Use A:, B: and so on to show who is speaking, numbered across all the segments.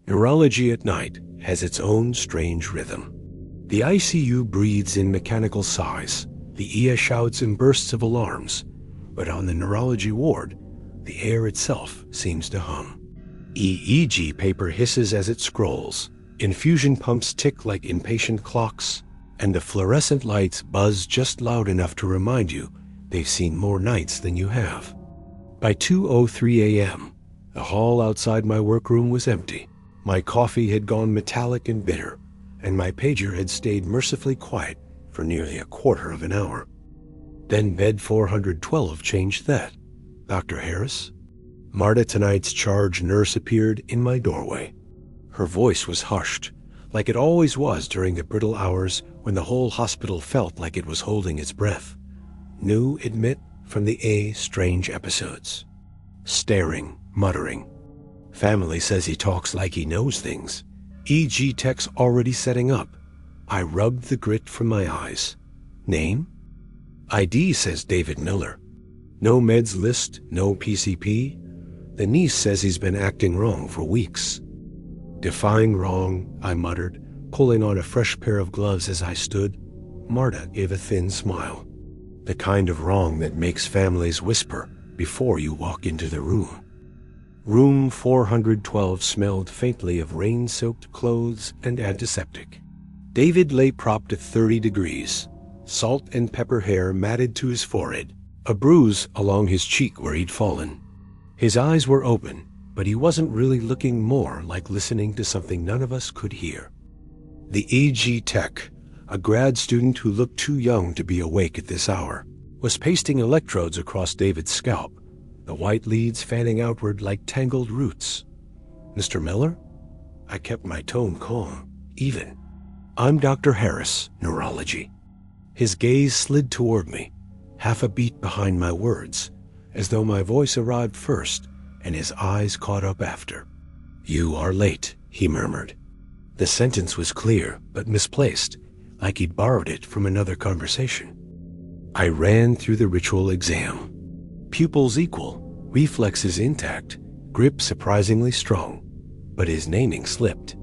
A: Neurology at night has its own strange rhythm. The ICU breathes in mechanical sighs, the EA shouts in bursts of alarms, but on the neurology ward, the air itself seems to hum. EEG paper hisses as it scrolls, infusion pumps tick like impatient clocks, and the fluorescent lights buzz just loud enough to remind you they've seen more nights than you have. By 2:03 a.m., the hall outside my workroom was empty. My coffee had gone metallic and bitter, and my pager had stayed mercifully quiet for nearly a quarter of an hour. Then bed 412 changed that. "Dr. Harris?" Marta, tonight's charge nurse, appeared in my doorway. Her voice was hushed, like it always was during the brittle hours when the whole hospital felt like it was holding its breath. New, admit, from the strange episodes. Staring, muttering. Family says he talks like he knows things. EG tech's already setting up. I rubbed the grit from my eyes. Name? ID says David Miller. No meds list, no PCP. The niece says he's been acting wrong for weeks. Defying wrong, I muttered, pulling on a fresh pair of gloves as I stood. Marta gave a thin smile. The kind of wrong that makes families whisper before you walk into the room. Room 412 smelled faintly of rain-soaked clothes and antiseptic. David lay propped at 30 degrees, salt and pepper hair matted to his forehead, a bruise along his cheek where he'd fallen. His eyes were open, but he wasn't really looking, more like listening to something none of us could hear. The EG tech, a grad student who looked too young to be awake at this hour, was pasting electrodes across David's scalp, the white leads fanning outward like tangled roots. "Mr. Miller?" I kept my tone calm, even. "I'm Dr. Harris, Neurology." His gaze slid toward me, half a beat behind my words, as though my voice arrived first and his eyes caught up after. "You are late," he murmured. The sentence was clear, but misplaced, like he'd borrowed it from another conversation. I ran through the ritual exam. Pupils equal, reflexes intact, grip surprisingly strong, but his naming slipped.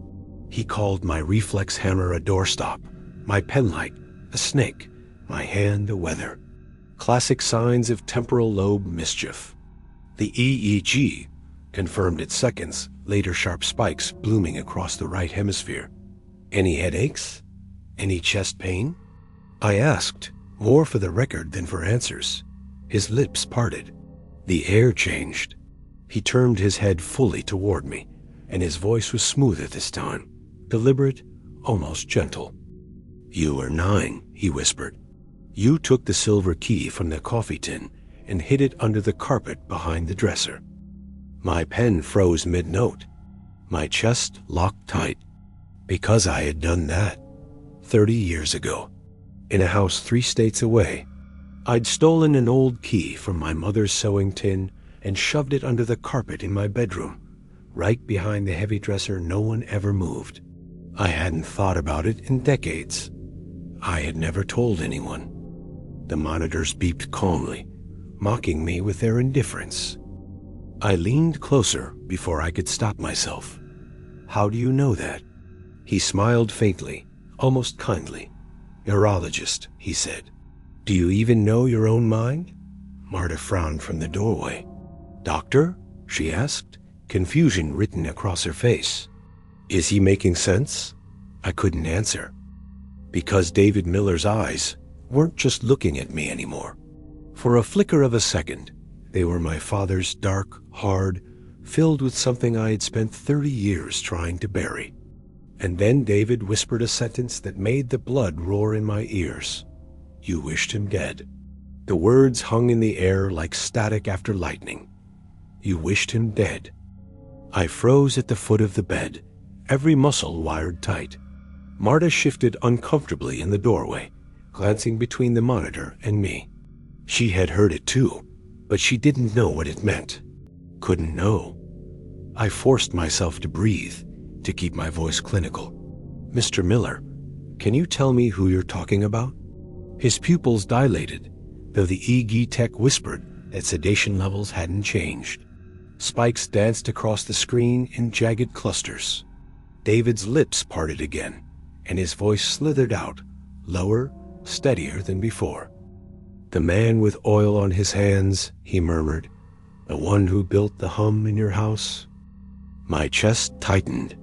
A: He called my reflex hammer a doorstop, my penlight a snake, my hand a weather. Classic signs of temporal lobe mischief. The EEG confirmed its seconds, later sharp spikes blooming across the right hemisphere. "Any headaches? Any chest pain?" I asked, more for the record than for answers. His lips parted. The air changed. He turned his head fully toward me, and his voice was smoother this time, deliberate, almost gentle. "You were 9, he whispered. "You took the silver key from the coffee tin and hid it under the carpet behind the dresser." My pen froze mid-note. My chest locked tight. Because I had done that 30 years ago, in a house 3 states away. I'd stolen an old key from my mother's sewing tin and shoved it under the carpet in my bedroom, right behind the heavy dresser no one ever moved. I hadn't thought about it in decades. I had never told anyone. The monitors beeped calmly, mocking me with their indifference. I leaned closer before I could stop myself. "How do you know that?" He smiled faintly, almost kindly. "Neurologist," he said. "Do you even know your own mind?" Marta frowned from the doorway. "Doctor?" she asked, confusion written across her face. "Is he making sense?" I couldn't answer. Because David Miller's eyes weren't just looking at me anymore. For a flicker of a second, they were my father's, dark, hard, filled with something I had spent 30 years trying to bury. And then David whispered a sentence that made the blood roar in my ears. "You wished him dead." The words hung in the air like static after lightning. You wished him dead. I froze at the foot of the bed, every muscle wired tight. Marta shifted uncomfortably in the doorway, glancing between the monitor and me. She had heard it too, but she didn't know what it meant. Couldn't know. I forced myself to breathe, to keep my voice clinical. "Mr. Miller, can you tell me who you're talking about?" His pupils dilated, though the EG tech whispered that sedation levels hadn't changed. Spikes danced across the screen in jagged clusters. David's lips parted again, and his voice slithered out, lower, steadier than before. "The man with oil on his hands," he murmured. "The one who built the hum in your house?" My chest tightened.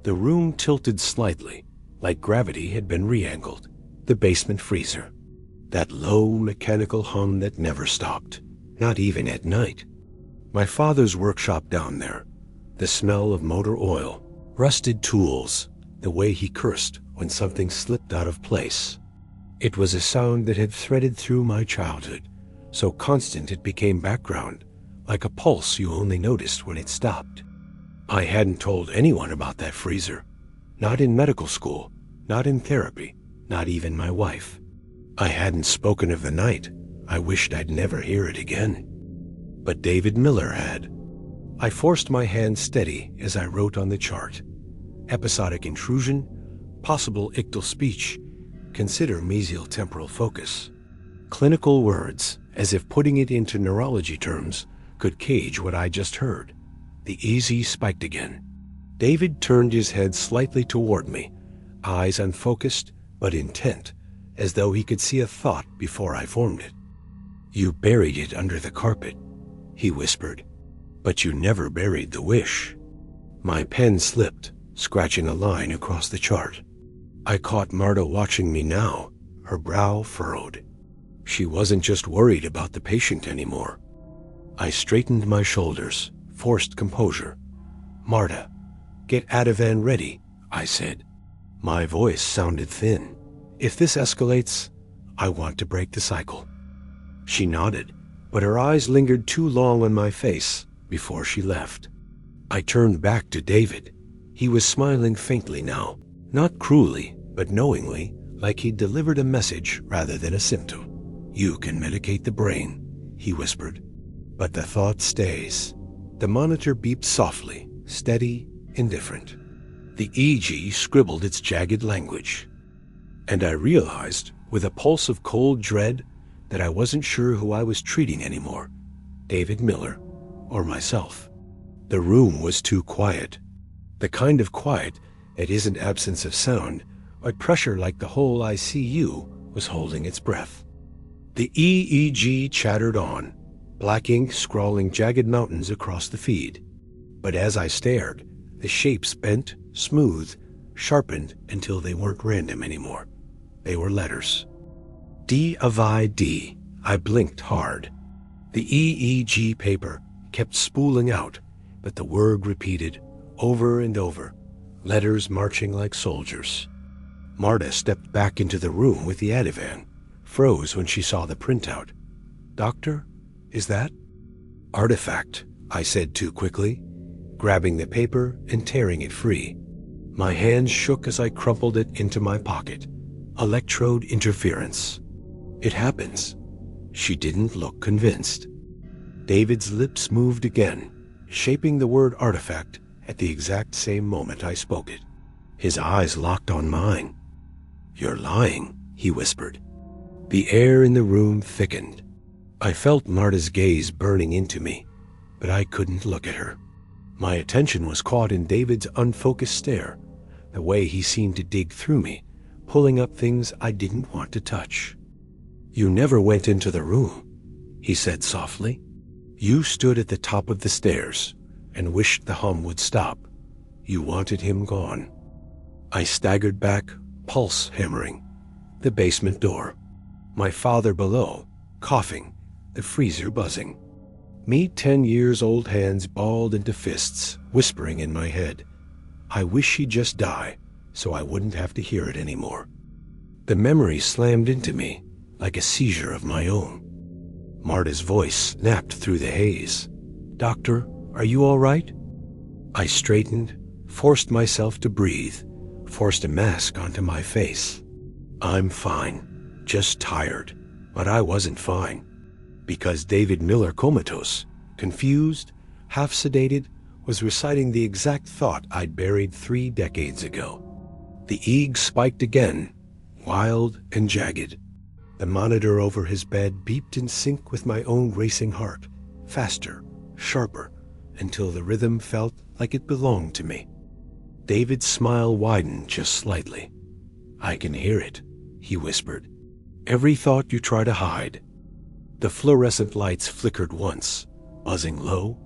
A: The room tilted slightly, like gravity had been re-angled. The basement freezer. That low mechanical hum that never stopped, not even at night. My father's workshop down there. The smell of motor oil, rusted tools, the way he cursed when something slipped out of place. It was a sound that had threaded through my childhood, so constant it became background, like a pulse you only noticed when it stopped. I hadn't told anyone about that freezer. Not in medical school, not in therapy, not even my wife. I hadn't spoken of the night. I wished I'd never hear it again. But David Miller had. I forced my hand steady as I wrote on the chart. Episodic intrusion, possible ictal speech, consider mesial temporal focus. Clinical words, as if putting it into neurology terms, could cage what I just heard. The EZ spiked again. David turned his head slightly toward me, eyes unfocused but intent, as though he could see a thought before I formed it. "You buried it under the carpet," he whispered, "but you never buried the wish." My pen slipped, scratching a line across the chart. I caught Marta watching me now, her brow furrowed. She wasn't just worried about the patient anymore. I straightened my shoulders, forced composure. "Marta, get Ativan ready," I said. My voice sounded thin. "If this escalates, I want to break the cycle." She nodded, but her eyes lingered too long on my face before she left. I turned back to David. He was smiling faintly now, not cruelly, but knowingly, like he'd delivered a message rather than a symptom. "You can medicate the brain," he whispered. "But the thought stays." The monitor beeped softly, steady, indifferent. The EEG scribbled its jagged language. And I realized, with a pulse of cold dread, that I wasn't sure who I was treating anymore, David Miller or myself. The room was too quiet. The kind of quiet that isn't absence of sound, but pressure like the whole ICU was holding its breath. The EEG chattered on, black ink scrawling jagged mountains across the feed. But as I stared, the shapes bent, smoothed, sharpened until they weren't random anymore. They were letters. D. I blinked hard. The EEG paper kept spooling out, but the word repeated over and over, letters marching like soldiers. Marta stepped back into the room with the Ativan, froze when she saw the printout. "Doctor, is that?" "Artifact," I said too quickly, grabbing the paper and tearing it free. My hands shook as I crumpled it into my pocket. Electrode interference. "It happens." She didn't look convinced. David's lips moved again, shaping the word artifact at the exact same moment I spoke it. His eyes locked on mine. "You're lying," he whispered. The air in the room thickened. I felt Marta's gaze burning into me, but I couldn't look at her. My attention was caught in David's unfocused stare, the way he seemed to dig through me, pulling up things I didn't want to touch. "You never went into the room," he said softly. "You stood at the top of the stairs and wished the hum would stop. You wanted him gone." I staggered back, pulse hammering. The basement door. My father below, coughing, the freezer buzzing. Me 10 years old hands balled into fists, whispering in my head, "I wish he'd just die, so I wouldn't have to hear it anymore." The memory slammed into me, like a seizure of my own. Marta's voice snapped through the haze. "Doctor, are you all right?" I straightened, forced myself to breathe, forced a mask onto my face. "I'm fine, just tired." But I wasn't fine. Because David Miller, comatose, confused, half-sedated, was reciting the exact thought I'd buried 3 decades ago. The EEG spiked again, wild and jagged. The monitor over his bed beeped in sync with my own racing heart, faster, sharper, until the rhythm felt like it belonged to me. David's smile widened just slightly. "I can hear it," he whispered. "Every thought you try to hide." The fluorescent lights flickered once, buzzing low,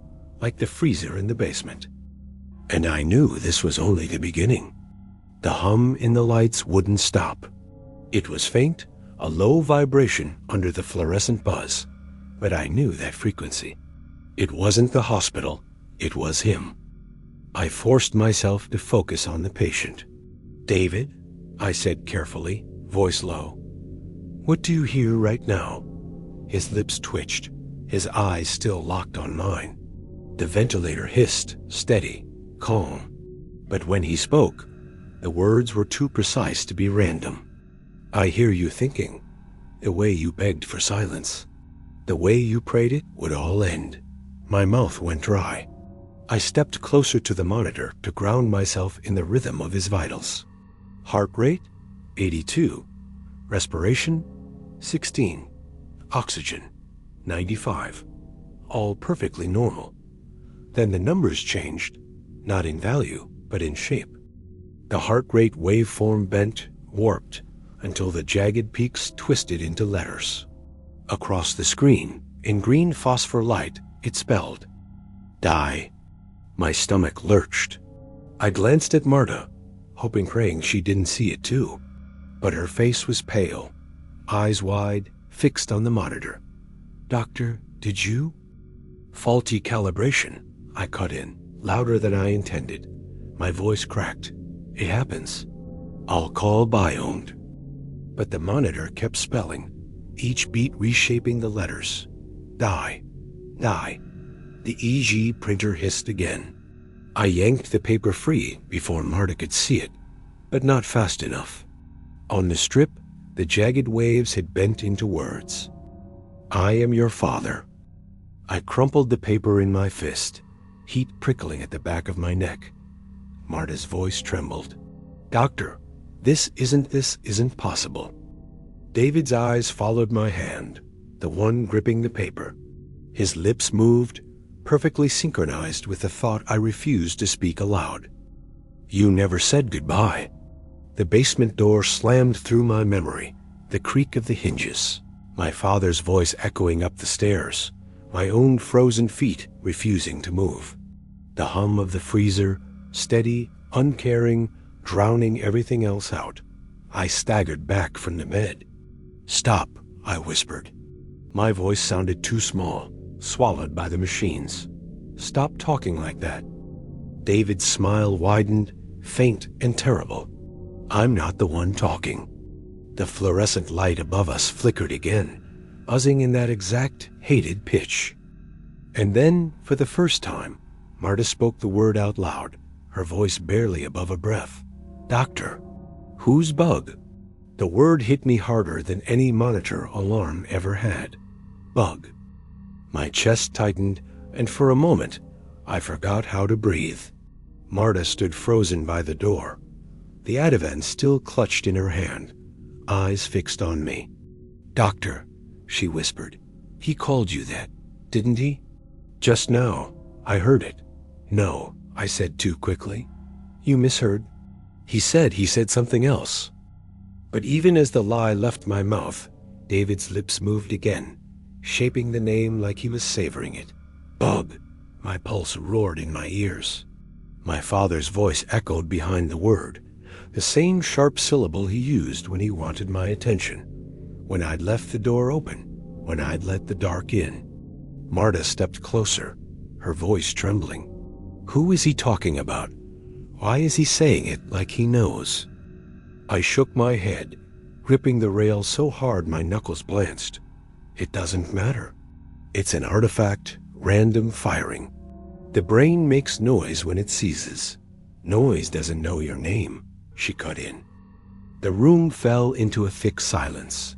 A: like the freezer in the basement. And I knew this was only the beginning. The hum in the lights wouldn't stop. It was faint, a low vibration under the fluorescent buzz, but I knew that frequency. It wasn't the hospital, it was him. I forced myself to focus on the patient. "David," I said carefully, voice low, "what do you hear right now?" His lips twitched, his eyes still locked on mine. The ventilator hissed, steady, calm. But when he spoke, the words were too precise to be random. "I hear you thinking, the way you begged for silence, the way you prayed it would all end." My mouth went dry. I stepped closer to the monitor to ground myself in the rhythm of his vitals. Heart rate, 82. Respiration, 16. Oxygen, 95. All perfectly normal. Then the numbers changed, not in value, but in shape. The heart rate waveform bent, warped, until the jagged peaks twisted into letters. Across the screen, in green phosphor light, it spelled, "Die." My stomach lurched. I glanced at Marta, praying she didn't see it too. But her face was pale, eyes wide, fixed on the monitor. "Doctor, did you?" "Faulty calibration," I cut in, louder than I intended. My voice cracked. "It happens. I'll call Biomed." But the monitor kept spelling, each beat reshaping the letters. "Die. Die." The EG printer hissed again. I yanked the paper free before Marta could see it, but not fast enough. On the strip, the jagged waves had bent into words. "I am your father." I crumpled the paper in my fist, heat prickling at the back of my neck. Marta's voice trembled. "Doctor, this isn't possible." David's eyes followed my hand, the one gripping the paper. His lips moved, perfectly synchronized with the thought I refused to speak aloud. "You never said goodbye." The basement door slammed through my memory, the creak of the hinges, my father's voice echoing up the stairs, my own frozen feet refusing to move. The hum of the freezer, steady, uncaring, drowning everything else out. I staggered back from the bed. "Stop," I whispered. My voice sounded too small, swallowed by the machines. "Stop talking like that." David's smile widened, faint and terrible. "I'm not the one talking." The fluorescent light above us flickered again, buzzing in that exact, hated pitch. And then, for the first time, Marta spoke the word out loud, her voice barely above a breath. "Doctor, whose bug?" The word hit me harder than any monitor alarm ever had. Bug. My chest tightened, and for a moment, I forgot how to breathe. Marta stood frozen by the door, the Ativan still clutched in her hand, eyes fixed on me. "Doctor," she whispered, "he called you that, didn't he?" "Just now. I heard it." "No," I said too quickly. "You misheard. He said something else." But even as the lie left my mouth, David's lips moved again, shaping the name like he was savoring it. "Bug." My pulse roared in my ears. My father's voice echoed behind the word, the same sharp syllable he used when he wanted my attention, when I'd left the door open, when I'd let the dark in. Marta stepped closer, her voice trembling. "Who is he talking about? Why is he saying it like he knows?" I shook my head, gripping the rail so hard my knuckles blanched. "It doesn't matter. It's an artifact, random firing. The brain makes noise when it seizes. Noise doesn't know your name," she cut in. The room fell into a thick silence.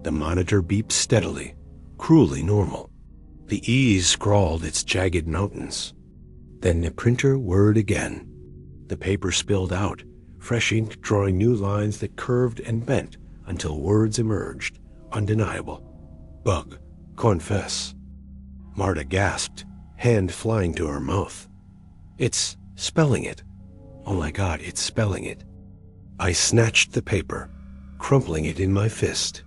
A: The monitor beeped steadily, cruelly normal. The E's scrawled its jagged mountains. Then the printer whirred again. The paper spilled out, fresh ink drawing new lines that curved and bent until words emerged, undeniable. "Bug. Confess." Marta gasped, hand flying to her mouth. "It's spelling it. Oh my God, it's spelling it. I snatched the paper, crumpling it in my fist.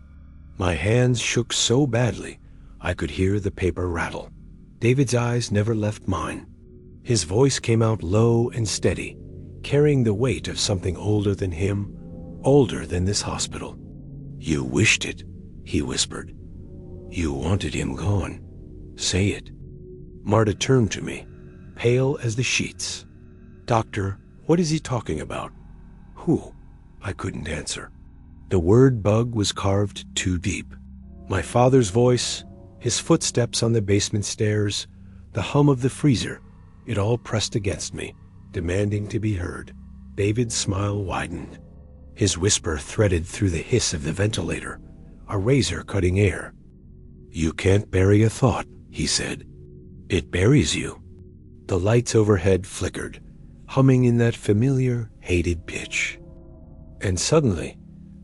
A: My hands shook so badly, I could hear the paper rattle. David's eyes never left mine. His voice came out low and steady, carrying the weight of something older than him, older than this hospital. You wished it, he whispered. You wanted him gone. Say it. Marta turned to me, pale as the sheets. Doctor, what is he talking about? Who? I couldn't answer. The word bug was carved too deep. My father's voice, his footsteps on the basement stairs, the hum of the freezer, it all pressed against me, demanding to be heard. David's smile widened. His whisper threaded through the hiss of the ventilator, a razor cutting air. You can't bury a thought, he said. It buries you. The lights overhead flickered, humming in that familiar, hated pitch. And suddenly,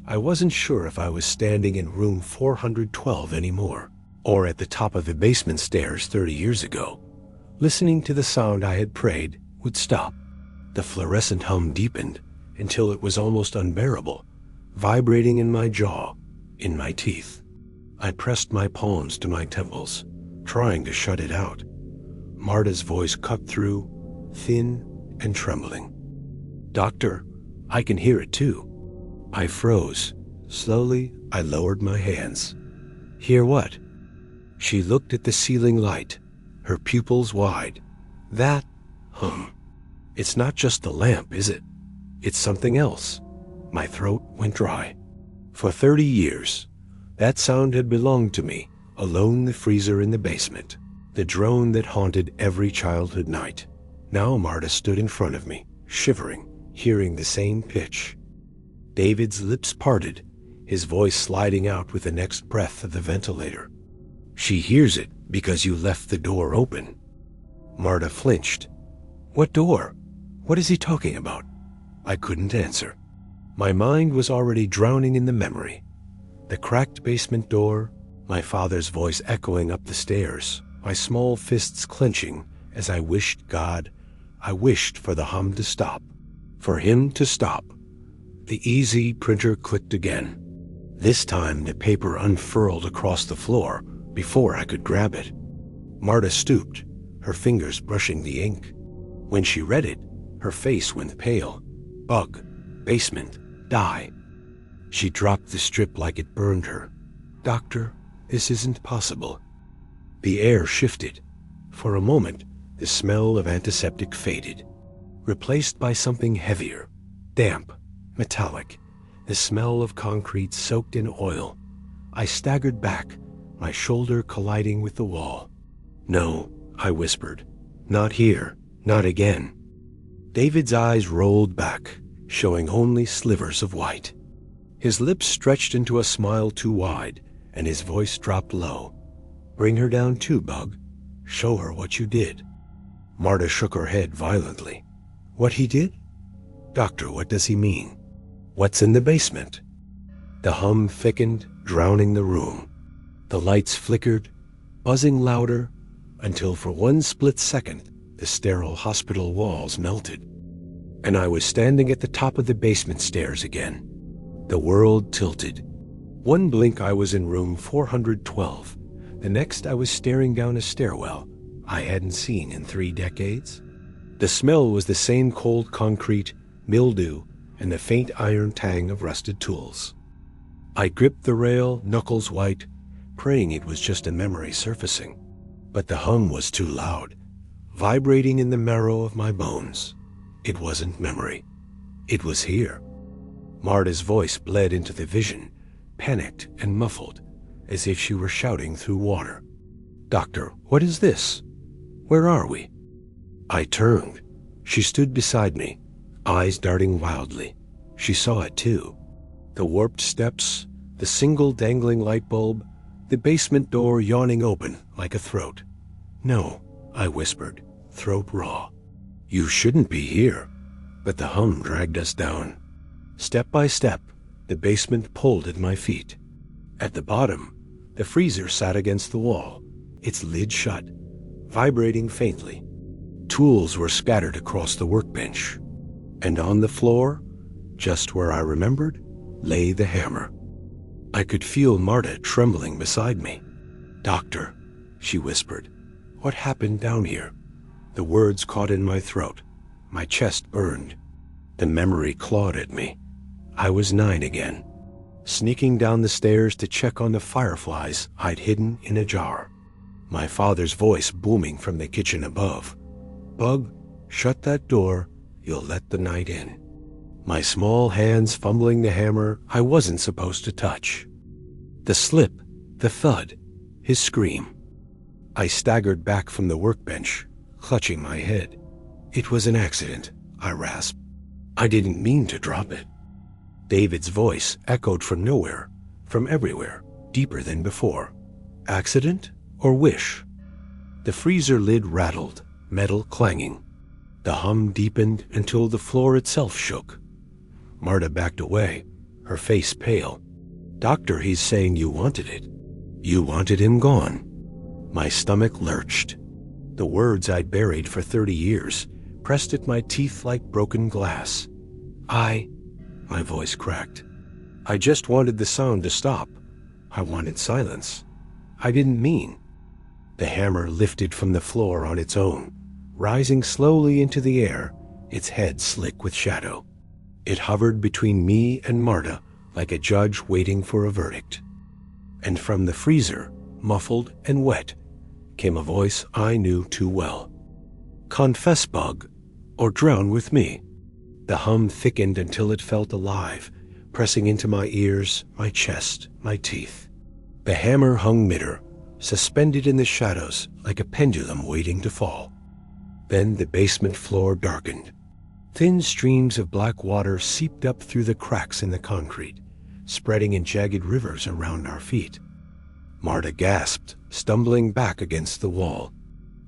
A: I wasn't sure if I was standing in room 412 anymore, or at the top of the basement stairs 30 years ago, listening to the sound I had prayed would stop. The fluorescent hum deepened until it was almost unbearable, vibrating in my jaw, in my teeth. I pressed my palms to my temples, trying to shut it out. Marta's voice cut through, thin and trembling. Doctor, I can hear it too. I froze. Slowly, I lowered my hands. Hear what? She looked at the ceiling light, her pupils wide. That hum. It's not just the lamp, is it? It's something else. My throat went dry. For 30 years, that sound had belonged to me, alone the freezer in the basement, the drone that haunted every childhood night. Now Marta stood in front of me, shivering, hearing the same pitch. David's lips parted, his voice sliding out with the next breath of the ventilator. She hears it because you left the door open. Marta flinched. What door? What is he talking about? I couldn't answer. My mind was already drowning in the memory. The cracked basement door, my father's voice echoing up the stairs, my small fists clenching as I wished for the hum to stop, for him to stop. The easy printer clicked again. This time the paper unfurled across the floor before I could grab it. Marta stooped, her fingers brushing the ink. When she read it, her face went pale. Bug, basement, die. She dropped the strip like it burned her. Doctor, this isn't possible. The air shifted. For a moment, the smell of antiseptic faded, replaced by something heavier, damp, metallic, the smell of concrete soaked in oil. I staggered back, my shoulder colliding with the wall. No, I whispered. Not here, not again. David's eyes rolled back, showing only slivers of white. His lips stretched into a smile too wide, and his voice dropped low. Bring her down too, Bug. Show her what you did. Marta shook her head violently. What he did? Doctor, what does he mean? What's in the basement? The hum thickened, drowning the room. The lights flickered, buzzing louder, until for one split second, the sterile hospital walls melted. And I was standing at the top of the basement stairs again. The world tilted. One blink I was in room 412. The next I was staring down a stairwell I hadn't seen in 3 decades. The smell was the same cold concrete, mildew, and the faint iron tang of rusted tools. I gripped the rail, knuckles white, praying it was just a memory surfacing. But the hum was too loud, vibrating in the marrow of my bones. It wasn't memory. It was here. Marta's voice bled into the vision, panicked and muffled, as if she were shouting through water. Doctor, what is this? Where are we? I turned. She stood beside me, eyes darting wildly. She saw it too. The warped steps, the single dangling light bulb, the basement door yawning open like a throat. No, I whispered, throat raw. You shouldn't be here. But the hum dragged us down. Step by step, the basement pulled at my feet. At the bottom, the freezer sat against the wall, its lid shut, vibrating faintly. Tools were scattered across the workbench. And on the floor, just where I remembered, lay the hammer. I could feel Marta trembling beside me. "Doctor," she whispered, "what happened down here?" The words caught in my throat. My chest burned. The memory clawed at me. I was 9 again, sneaking down the stairs to check on the fireflies I'd hidden in a jar. My father's voice booming from the kitchen above. "Bug, shut that door. You'll let the night in." My small hands fumbling the hammer I wasn't supposed to touch. The slip, the thud, his scream. I staggered back from the workbench, clutching my head. "It was an accident," I rasped. "I didn't mean to drop it." David's voice echoed from nowhere, from everywhere, deeper than before. "Accident or wish?" The freezer lid rattled, metal clanging. The hum deepened until the floor itself shook. Marta backed away, her face pale. "Doctor, he's saying you wanted it. You wanted him gone." My stomach lurched. The words I'd buried for 30 years pressed at my teeth like broken glass. My voice cracked. "I just wanted the sound to stop. I wanted silence. I didn't mean." The hammer lifted from the floor on its own, rising slowly into the air, its head slick with shadow. It hovered between me and Marta like a judge waiting for a verdict. And from the freezer, muffled and wet, came a voice I knew too well. "Confess, Bug, or drown with me." The hum thickened until it felt alive, pressing into my ears, my chest, my teeth. The hammer hung midair, suspended in the shadows like a pendulum waiting to fall. Then the basement floor darkened. Thin streams of black water seeped up through the cracks in the concrete, spreading in jagged rivers around our feet. Marta gasped, stumbling back against the wall.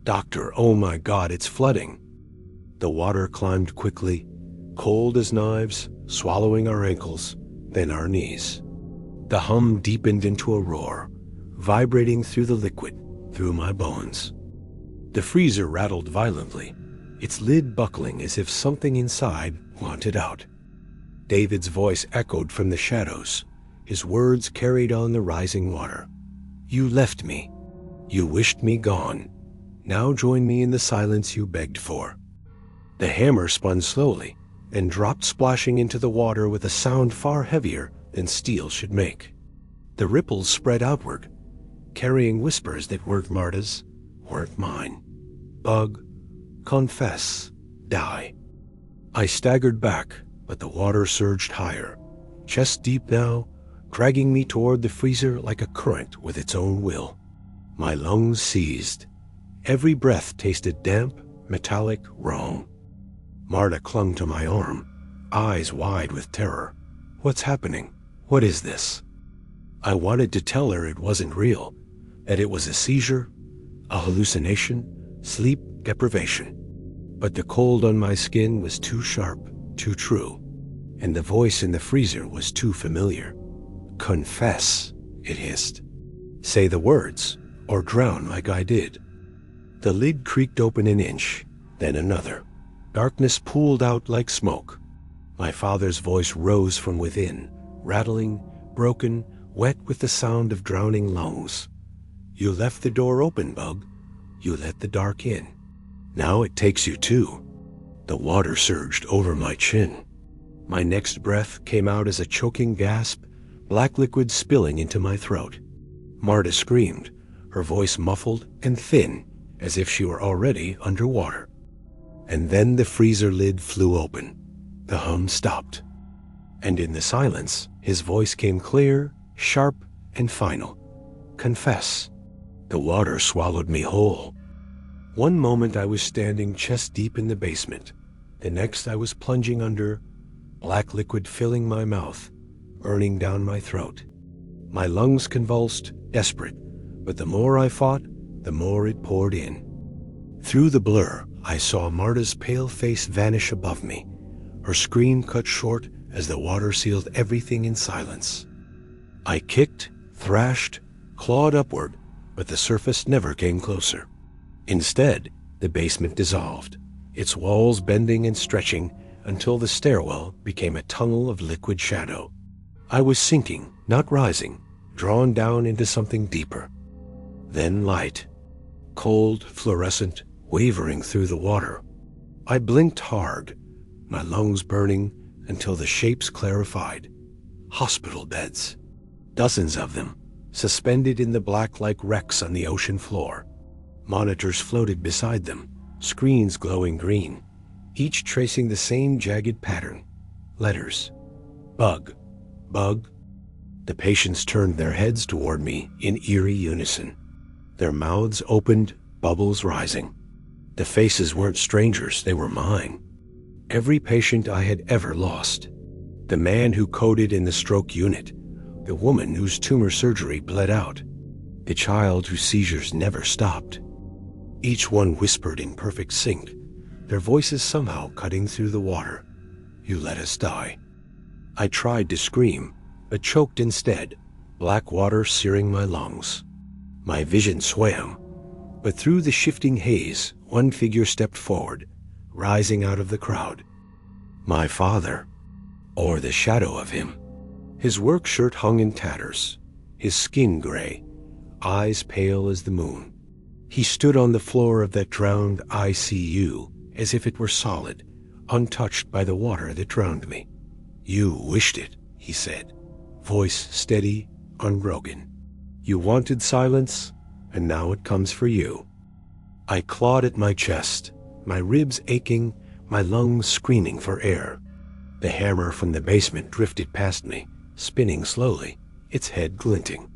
A: "Doctor, oh my God, it's flooding." The water climbed quickly, cold as knives, swallowing our ankles, then our knees. The hum deepened into a roar, vibrating through the liquid, through my bones. The freezer rattled violently, its lid buckling as if something inside wanted out. David's voice echoed from the shadows, his words carried on the rising water. "You left me. You wished me gone. Now join me in the silence you begged for." The hammer spun slowly and dropped splashing into the water with a sound far heavier than steel should make. The ripples spread outward, carrying whispers that weren't Marta's, weren't mine. "Bug, confess, die." I staggered back, but the water surged higher, chest deep now, dragging me toward the freezer like a current with its own will. My lungs seized. Every breath tasted damp, metallic, wrong. Marta clung to my arm, eyes wide with terror. "What's happening? What is this?" I wanted to tell her it wasn't real, that it was a seizure, a hallucination, sleep deprivation. But the cold on my skin was too sharp, too true, and the voice in the freezer was too familiar. "Confess," it hissed. "Say the words, or drown like I did." The lid creaked open an inch, then another. Darkness pooled out like smoke. My father's voice rose from within, rattling, broken, wet with the sound of drowning lungs. "You left the door open, Bug. You let the dark in. Now it takes you too." The water surged over my chin. My next breath came out as a choking gasp, black liquid spilling into my throat. Marta screamed, her voice muffled and thin, as if she were already underwater. And then the freezer lid flew open. The hum stopped. And in the silence, his voice came clear, sharp, and final. "Confess." The water swallowed me whole. One moment I was standing chest deep in the basement. The next I was plunging under, black liquid filling my mouth, burning down my throat. My lungs convulsed, desperate, but the more I fought, the more it poured in. Through the blur, I saw Marta's pale face vanish above me, her scream cut short as the water sealed everything in silence. I kicked, thrashed, clawed upward, but the surface never came closer. Instead, the basement dissolved, its walls bending and stretching until the stairwell became a tunnel of liquid shadow. I was sinking, not rising, drawn down into something deeper. Then light, cold, fluorescent, wavering through the water. I blinked hard, my lungs burning until the shapes clarified. Hospital beds, dozens of them, suspended in the black like wrecks on the ocean floor. Monitors floated beside them, screens glowing green, each tracing the same jagged pattern. Letters. Bug. Bug. The patients turned their heads toward me in eerie unison. Their mouths opened, bubbles rising. The faces weren't strangers, they were mine. Every patient I had ever lost. The man who coded in the stroke unit, the woman whose tumor surgery bled out, the child whose seizures never stopped. Each one whispered in perfect sync, their voices somehow cutting through the water. You let us die. I tried to scream, but choked instead, black water searing my lungs. My vision swam, but through the shifting haze, one figure stepped forward, rising out of the crowd. My father, or the shadow of him. His work shirt hung in tatters, his skin gray, eyes pale as the moon. He stood on the floor of that drowned ICU as if it were solid, untouched by the water that drowned me. You wished it, he said, voice steady, unbroken. You wanted silence, and now it comes for you. I clawed at my chest, my ribs aching, my lungs screaming for air. The hammer from the basement drifted past me, spinning slowly, its head glinting.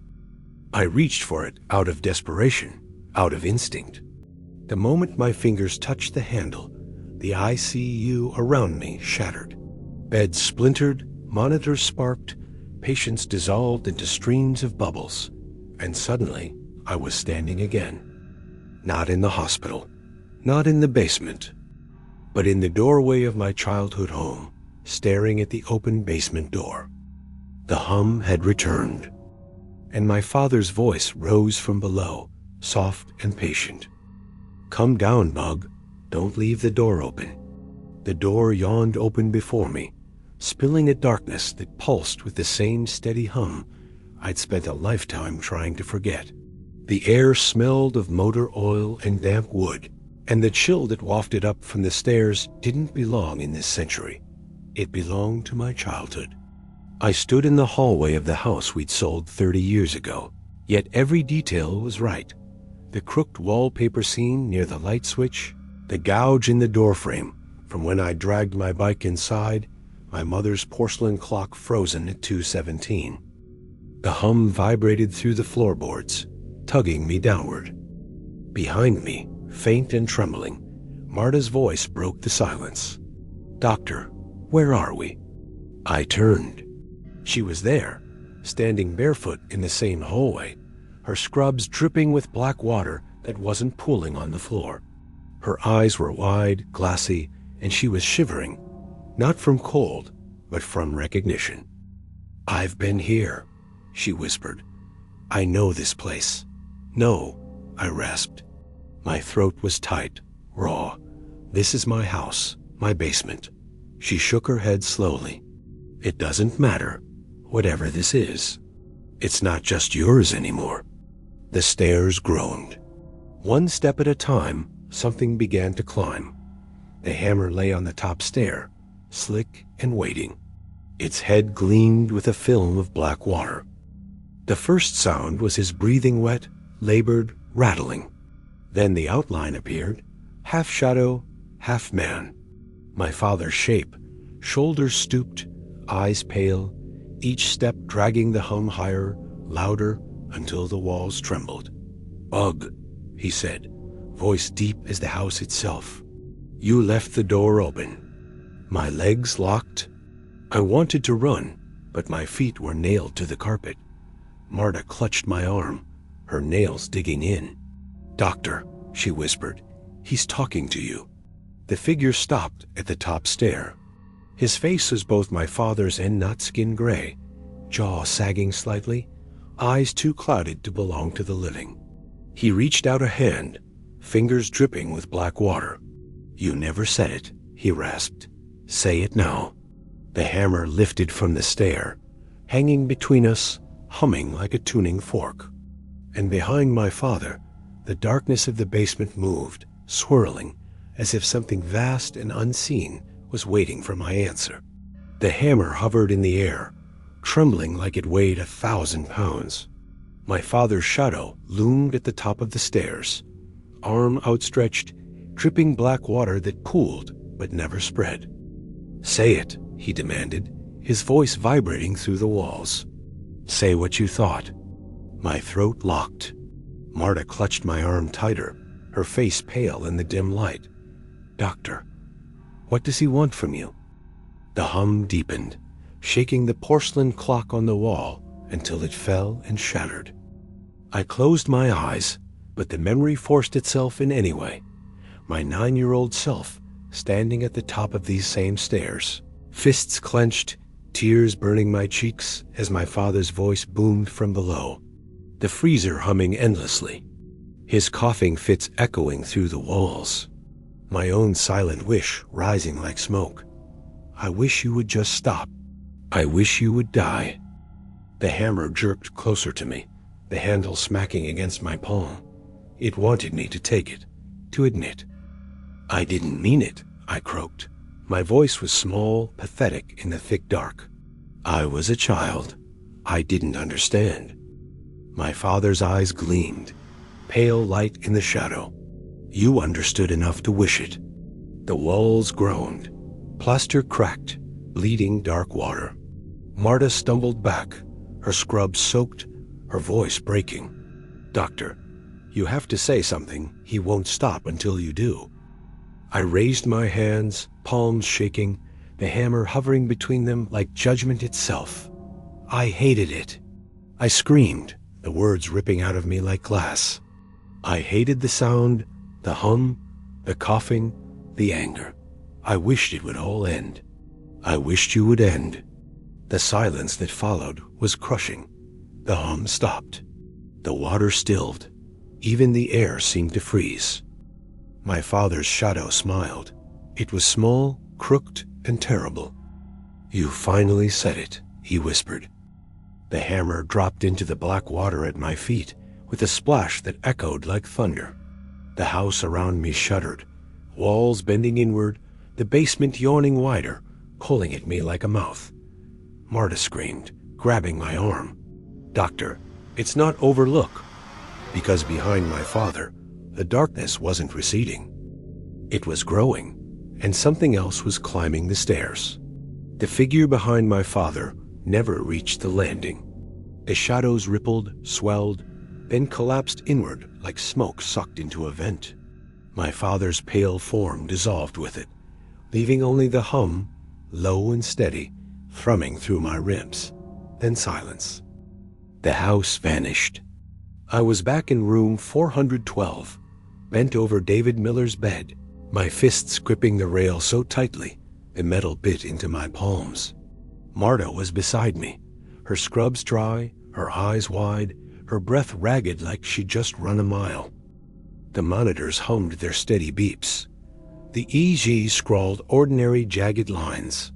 A: I reached for it out of desperation, out of instinct. The moment my fingers touched the handle, the ICU around me shattered. Beds splintered, monitors sparked, patients dissolved into streams of bubbles, and suddenly I was standing again. Not in the hospital, not in the basement, but in the doorway of my childhood home, staring at the open basement door. The hum had returned, and my father's voice rose from below, soft and patient. Come down, Bug. Don't leave the door open. The door yawned open before me, spilling a darkness that pulsed with the same steady hum I'd spent a lifetime trying to forget. The air smelled of motor oil and damp wood, and the chill that wafted up from the stairs didn't belong in this century. It belonged to my childhood. I stood in the hallway of the house we'd sold 30 years ago, yet every detail was right. The crooked wallpaper scene near the light switch, the gouge in the doorframe from when I dragged my bike inside, my mother's porcelain clock frozen at 2:17. The hum vibrated through the floorboards, tugging me downward. Behind me, faint and trembling, Marta's voice broke the silence. Doctor, where are we? I turned. She was there, standing barefoot in the same hallway, her scrubs dripping with black water that wasn't pooling on the floor. Her eyes were wide, glassy, and she was shivering, not from cold, but from recognition. I've been here, she whispered. I know this place. No, I rasped. My throat was tight, raw. This is my house, my basement. She shook her head slowly. It doesn't matter, whatever this is. It's not just yours anymore. The stairs groaned. One step at a time, something began to climb. The hammer lay on the top stair, slick and waiting. Its head gleamed with a film of black water. The first sound was his breathing wet, labored, rattling. Then the outline appeared, half shadow, half man. My father's shape, shoulders stooped, eyes pale, each step dragging the hum higher, louder, until the walls trembled. Bug, he said, voice deep as the house itself. You left the door open. My legs locked. I wanted to run, but my feet were nailed to the carpet. Marta clutched my arm, her nails digging in. Doctor, she whispered, he's talking to you. The figure stopped at the top stair. His face was both my father's and not skin gray, jaw sagging slightly, eyes too clouded to belong to the living. He reached out a hand, fingers dripping with black water. You never said it, he rasped. Say it now. The hammer lifted from the stair, hanging between us, humming like a tuning fork. And behind my father, the darkness of the basement moved, swirling, as if something vast and unseen was waiting for my answer. The hammer hovered in the air, trembling like it weighed 1,000 pounds. My father's shadow loomed at the top of the stairs, arm outstretched, dripping black water that pooled but never spread. "Say it," he demanded, his voice vibrating through the walls. "Say what you thought." My throat locked. Marta clutched my arm tighter, her face pale in the dim light. "Doctor, what does he want from you?" The hum deepened, shaking the porcelain clock on the wall until it fell and shattered. I closed my eyes, but the memory forced itself in anyway. My 9-year-old self standing at the top of these same stairs, fists clenched, tears burning my cheeks as my father's voice boomed from below, the freezer humming endlessly, his coughing fits echoing through the walls, my own silent wish rising like smoke. "I wish you would just stop. I wish you would die." The hammer jerked closer to me, the handle smacking against my palm. It wanted me to take it, to admit. "I didn't mean it," I croaked. My voice was small, pathetic in the thick dark. "I was a child. I didn't understand." My father's eyes gleamed, pale light in the shadow. "You understood enough to wish it." The walls groaned, plaster cracked, bleeding dark water. Marta stumbled back, her scrub soaked, her voice breaking. "Doctor, you have to say something. He won't stop until you do." I raised my hands, palms shaking, the hammer hovering between them like judgment itself. I hated it. I screamed, the words ripping out of me like glass. I hated the sound, the hum, the coughing, the anger. I wished it would all end. I wished you would end. The silence that followed was crushing. The hum stopped. The water stilled. Even the air seemed to freeze. My father's shadow smiled. It was small, crooked, and terrible. "You finally said it," he whispered. The hammer dropped into the black water at my feet with a splash that echoed like thunder. The house around me shuddered, walls bending inward, the basement yawning wider, pulling at me like a mouth. Marta screamed, grabbing my arm. "Doctor, it's not over, look." Because behind my father, the darkness wasn't receding. It was growing, and something else was climbing the stairs. The figure behind my father never reached the landing. The shadows rippled, swelled, then collapsed inward like smoke sucked into a vent. My father's pale form dissolved with it, leaving only the hum, low and steady, thrumming through my ribs. Then silence. The house vanished. I was back in room 412, bent over David Miller's bed, my fists gripping the rail so tightly the metal bit into my palms. Marta was beside me, her scrubs dry, her eyes wide, her breath ragged like she'd just run a mile. The monitors hummed their steady beeps. The EEG scrawled ordinary jagged lines.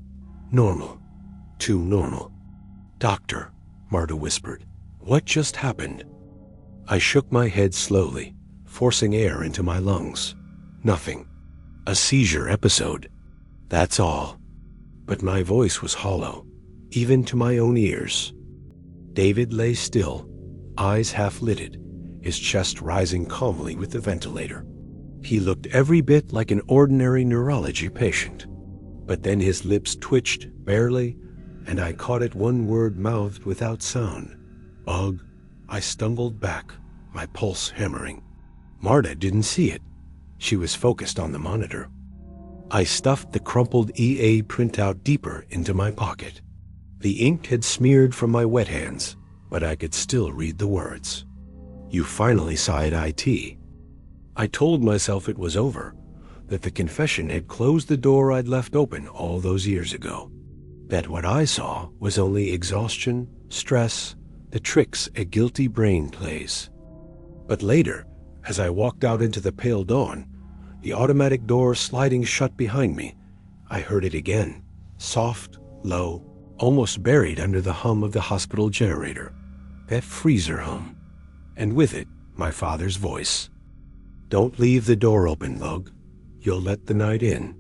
A: Normal. Too normal. "Doctor," Marta whispered, "what just happened?" I shook my head slowly, forcing air into my lungs. Nothing. A seizure episode. That's all. But my voice was hollow, even to my own ears. David lay still, eyes half-lidded, his chest rising calmly with the ventilator. He looked every bit like an ordinary neurology patient. But then his lips twitched, barely, and I caught it one word mouthed without sound. "Ugh." I stumbled back, my pulse hammering. Marta didn't see it. She was focused on the monitor. I stuffed the crumpled EA printout deeper into my pocket. The ink had smeared from my wet hands, but I could still read the words. "You finally sighed IT." I told myself it was over, that the confession had closed the door I'd left open all those years ago. That what I saw was only exhaustion, stress, the tricks a guilty brain plays. But later, as I walked out into the pale dawn, the automatic door sliding shut behind me, I heard it again, soft, low, almost buried under the hum of the hospital generator, that freezer hum, and with it, my father's voice. "Don't leave the door open, Lug. You'll let the night in."